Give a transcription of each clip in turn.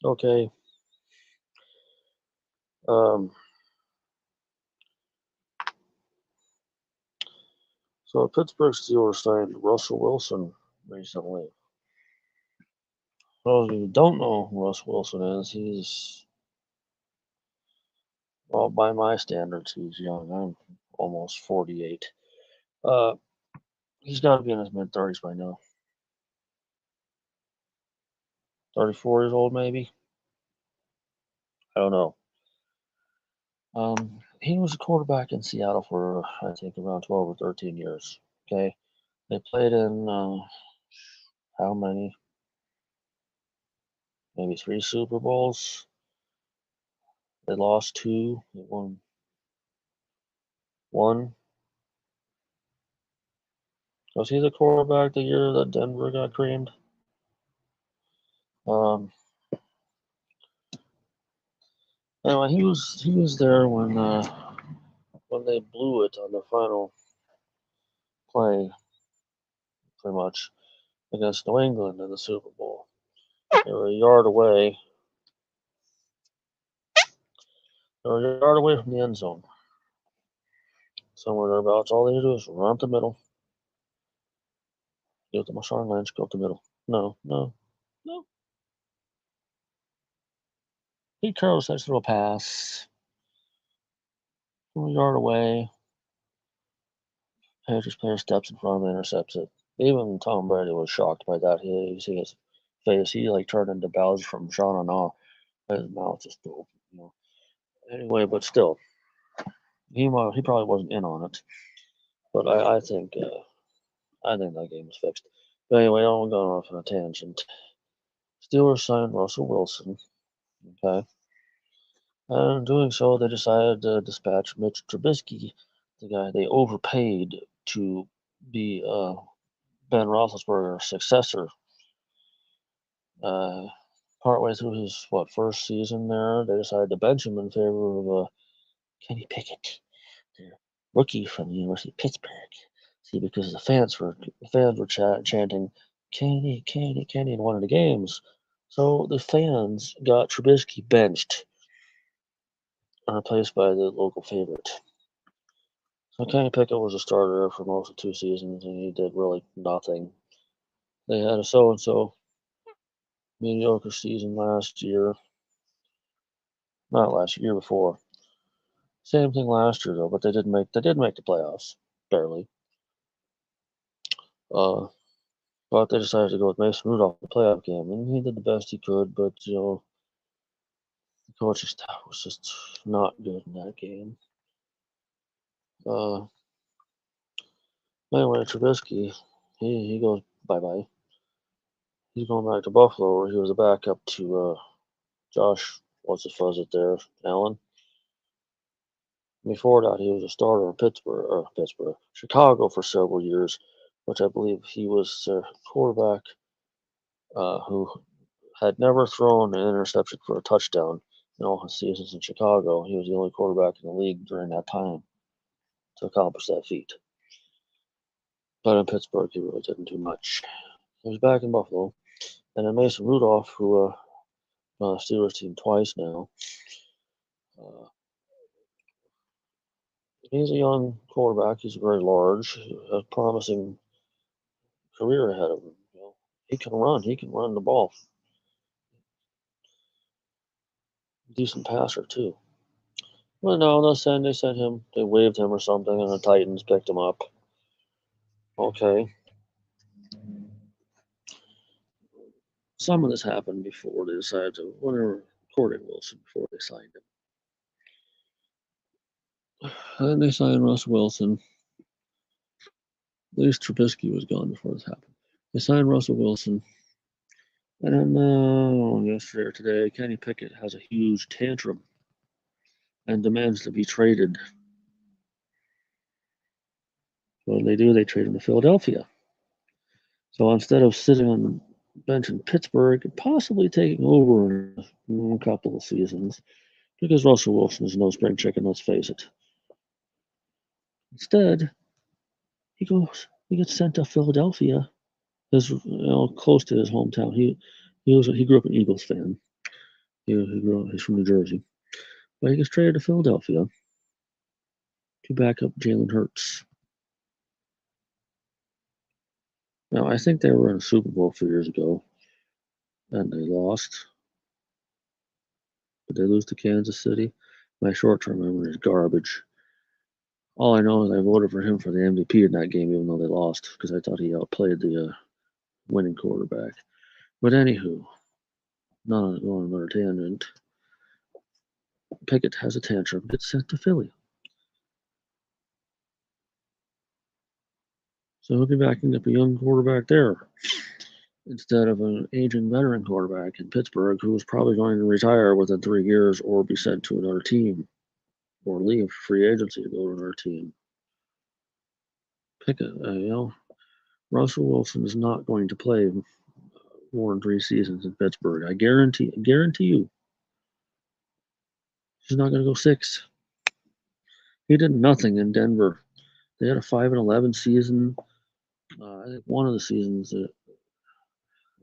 Okay. Um, so Pittsburgh Steelers signed Russell Wilson recently. For those of you who don't know who Russ Wilson is, he's, well, by my standards, he's young. I'm almost 48. Uh, he's got to be in his mid 30s by now. 34 years old, maybe. I don't know. He was a quarterback in Seattle for I think around 12 or 13 years. Okay, they played in how many? Maybe 3 Super Bowls. They lost 2. They won 1. Was he the quarterback the year that Denver got creamed? Um, anyway, he was there when they blew it on the final play, pretty much against New England in the Super Bowl. They were a yard away. They were a yard away from the end zone. Somewhere thereabouts. All they do is run up the middle. Give it to Marshawn Lynch. Go up the middle. No, no, no. He curls nice little pass from a yard away. Patriots player steps in front of him, intercepts it. Even Tom Brady was shocked by that. You see his face. He like turned into Bowser from Shaun and Awe. His mouth just open, you know. Anyway, but still, he probably wasn't in on it. But I think that game was fixed. But anyway, I'm going off on a tangent. Steelers signed Russell Wilson. Okay. And in doing so, they decided to dispatch Mitch Trubisky, the guy they overpaid to be Ben Roethlisberger's successor. Partway through his first season there, they decided to bench him in favor of Kenny Pickett, the rookie from the University of Pittsburgh. See, because the fans were chanting Kenny, Kenny, Kenny in one of the games, so the fans got Trubisky benched and replaced by the local favorite. So Kenny Pickett was a starter for most of 2 seasons, and he did really nothing. They had a so-and-so mediocre season last year. Not last year, before. Same thing last year though, but they did make the playoffs, barely. Uh, but they decided to go with Mason Rudolph in the playoff game, and he did the best he could. But the coaching staff was just not good in that game. Anyway, Trubisky, he goes bye bye. He's going back to Buffalo, where he was a backup to Josh. What's the fuzz it there, Allen? Before that, he was a starter in Chicago for several years, which I believe he was their quarterback who had never thrown an interception for a touchdown in all his seasons in Chicago. He was the only quarterback in the league during that time to accomplish that feat. But in Pittsburgh, he really didn't do much. He was back in Buffalo, and then Mason Rudolph, who on the Steelers team twice now. Uh, he's a young quarterback. He's very large, a promising career ahead of him. He can run. He can run the ball. Decent passer too. Well, no, they sent him. They waived him or something, and the Titans picked him up. Okay. Some of this happened before they decided to, when they were courting Wilson, before they signed him. And then they signed Russ Wilson. At least Trubisky was gone before this happened. They signed Russell Wilson. And then yesterday or today, Kenny Pickett has a huge tantrum and demands to be traded. What do? They trade him to Philadelphia. So instead of sitting on the bench in Pittsburgh and possibly taking over in a couple of seasons, because Russell Wilson is no spring chicken, let's face it. Instead, he gets sent to Philadelphia, is close to his hometown. He grew up an Eagles fan, He's from New Jersey. But he gets traded to Philadelphia to back up Jalen Hurts. Now, I think they were in a Super Bowl a few years ago, and they lost. Did they lose to Kansas City? My short-term memory is garbage. All I know is I voted for him for the MVP in that game, even though they lost, because I thought he outplayed the winning quarterback. But anywho, not on another tangent. Pickett has a tantrum, gets sent to Philly. So he'll be backing up a young quarterback there instead of an aging veteran quarterback in Pittsburgh who is probably going to retire within 3 years or be sent to another team or leave free agency to go to another team. Pickett, Russell Wilson is not going to play more than 3 seasons in Pittsburgh. I guarantee you, he's not going to go 6. He did nothing in Denver. They had a 5-11 season. I think one of the seasons that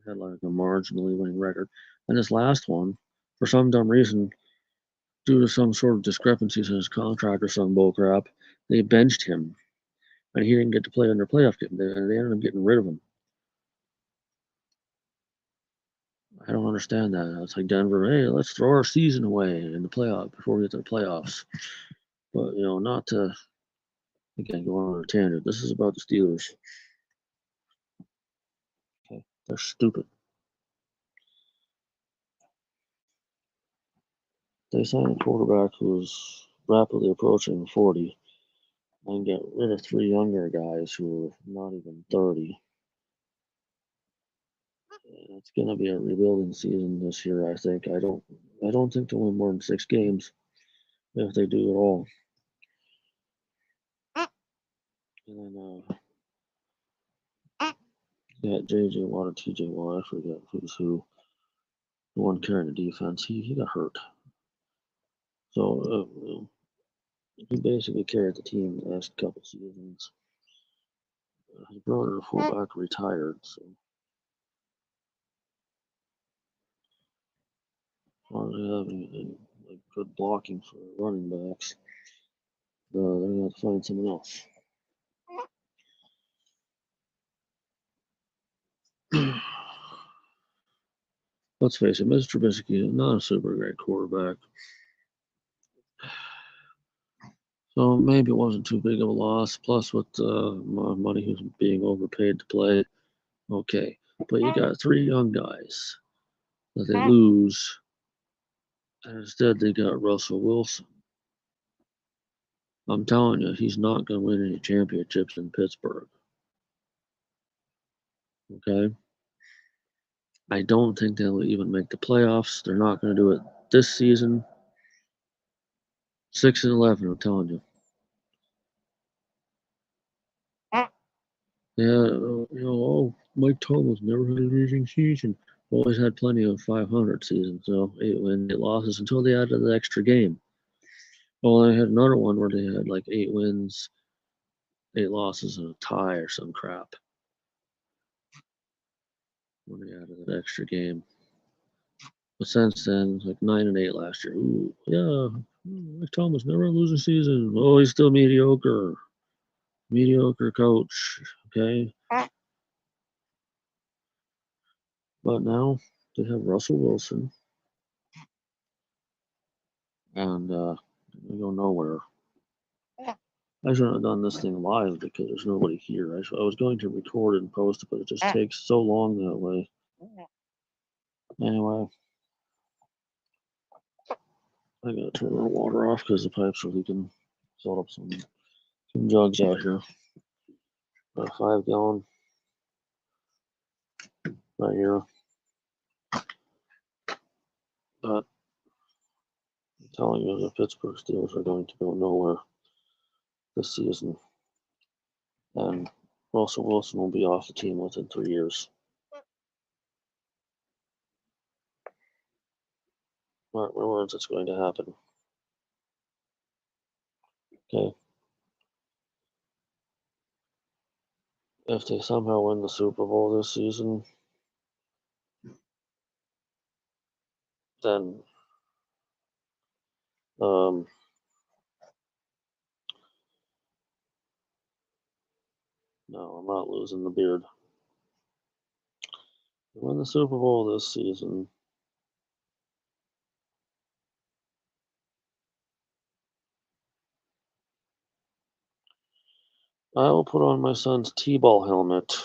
had like a marginally winning record, and this last one, for some dumb reason, due to some sort of discrepancies in his contract or some bullcrap, they benched him, and he didn't get to play in their playoff game. They ended up getting rid of him. I don't understand that. It's like Denver, hey, let's throw our season away in the playoff before we get to the playoffs. But not to again go on a tangent. This is about the Steelers. Okay, they're stupid. They signed a quarterback who's rapidly approaching 40 and get rid of 3 younger guys who are not even 30. It's going to be a rebuilding season this year, I think. I don't think they'll win more than 6 games if they do at all. And then yeah, JJ Watt and TJ Watt, I forget who's who. The one carrying the defense, he got hurt. So he basically carried the team the last couple seasons. His brother, the fullback, retired, so as long as they have any like good blocking for running backs, they're gonna have to find someone else. Let's face it, Mr. Trubisky is not a super great quarterback. So maybe it wasn't too big of a loss. Plus, with money who's being overpaid to play, okay. But you got 3 young guys that they lose, and instead they got Russell Wilson. I'm telling you, he's not going to win any championships in Pittsburgh. Okay? I don't think they'll even make the playoffs. They're not going to do it this season. 6-11, I'm telling you. Yeah, Mike Thomas never had a losing season. Always had plenty of 500 seasons, 8 wins, 8 losses until they added the extra game. Well, they had another one where they had like 8 wins, 8 losses, and a tie or some crap when they added that extra game. But since then, like 9-8 last year. Ooh, yeah, Mike Thomas never had a losing season. Oh, he's still mediocre. Mediocre coach. Okay. But now they have Russell Wilson, and they go nowhere. I shouldn't have done this thing live because there's nobody here. I was going to record and post it, but it just takes so long that way. Anyway, I gotta turn the water off because the pipes are leaking. Filled up some jugs out here. Got a 5-gallon right here. But I'm telling you, the Pittsburgh Steelers are going to go nowhere this season. And Russell Wilson will be off the team within 3 years. Mark my words, it's going to happen. Okay. If they somehow win the Super Bowl this season, then Um, no, I'm not losing the beard. Win the Super Bowl this season. I will put on my son's T-ball helmet,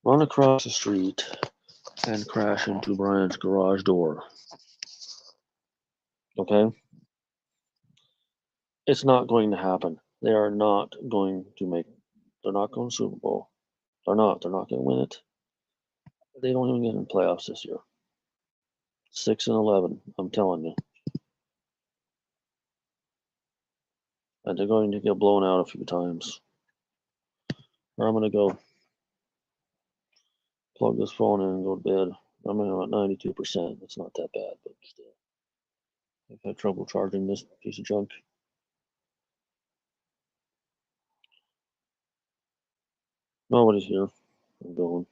run across the street, and crash into Brian's garage door. Okay? It's not going to happen. They are not going to make. They're not going to Super Bowl. They're not. They're not going to win it. They don't even get in playoffs this year. 6-11. I'm telling you. And they're going to get blown out a few times. Or I'm going to go plug this phone in and go to bed. I'm at 92%. It's not that bad, but still. I've had trouble charging this piece of junk. Nobody's here. I'm going.